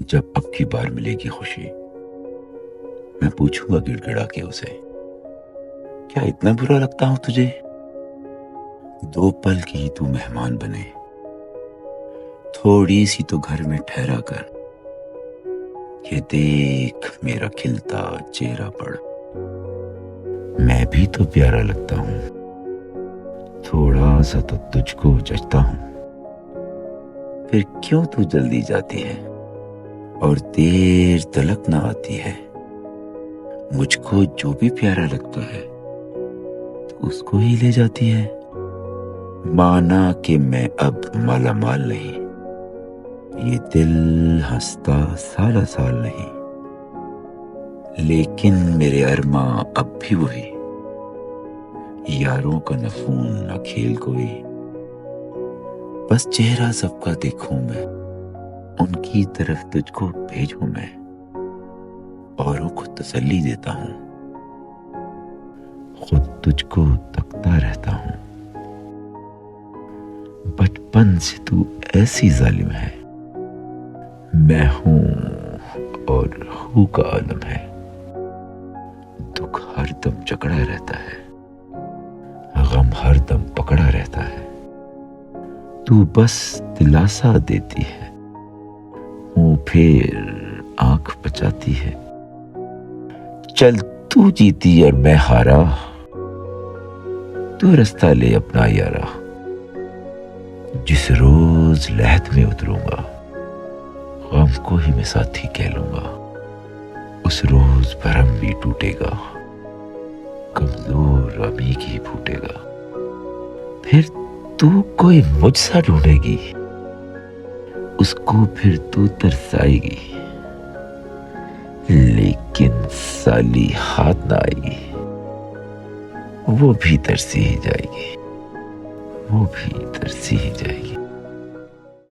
जब अब की बार मिलेगी खुशी, मैं पूछूंगा गिड़गिड़ा के उसे, क्या इतना बुरा लगता हूं तुझे? 2 पल की तू मेहमान बने, थोड़ी सी तो घर में ठहरा कर। ये देख मेरा खिलता चेहरा पड़, मैं भी तो प्यारा लगता हूं, थोड़ा सा तो तुझको जचता हूं। फिर क्यों तू जल्दी जाती है और देर तलक ना आती है? मुझको जो भी प्यारा लगता है तो उसको ही ले जाती है। माना कि मैं अब माला माल नहीं, ये दिल हंसता साला साल नहीं, लेकिन मेरे अरमा अब भी वही, यारों का न खून न खेल कोई। बस चेहरा सबका देखूं मैं, उनकी तरफ तुझको भेजूं मैं, औरों को तसल्ली देता हूं, खुद तुझको तकता रहता हूं। बचपन से तू ऐसी जालिम है, मैं हूं और हूं का आलम है। दुख हरदम जकड़ा रहता है, गम हरदम पकड़ा रहता है। तू बस दिलासा देती है, मुंह फेर आंख बचाती है। चल तू जीती और मैं हारा, तू रास्ता ले अपना यारा। जिस रोज लहद में उतरूंगा, गम को ही मैं साथी कह लूंगा। उस रोज भरम भी टूटेगा, कमजोर अमी की फूटेगा। फिर तू कोई मुझसा ढूंढेगी, उसको फिर तू तरसाएगी, लेकिन साली हाथ ना आएगी, वो भी तरसी ही जाएगी, वो भी तरसी ही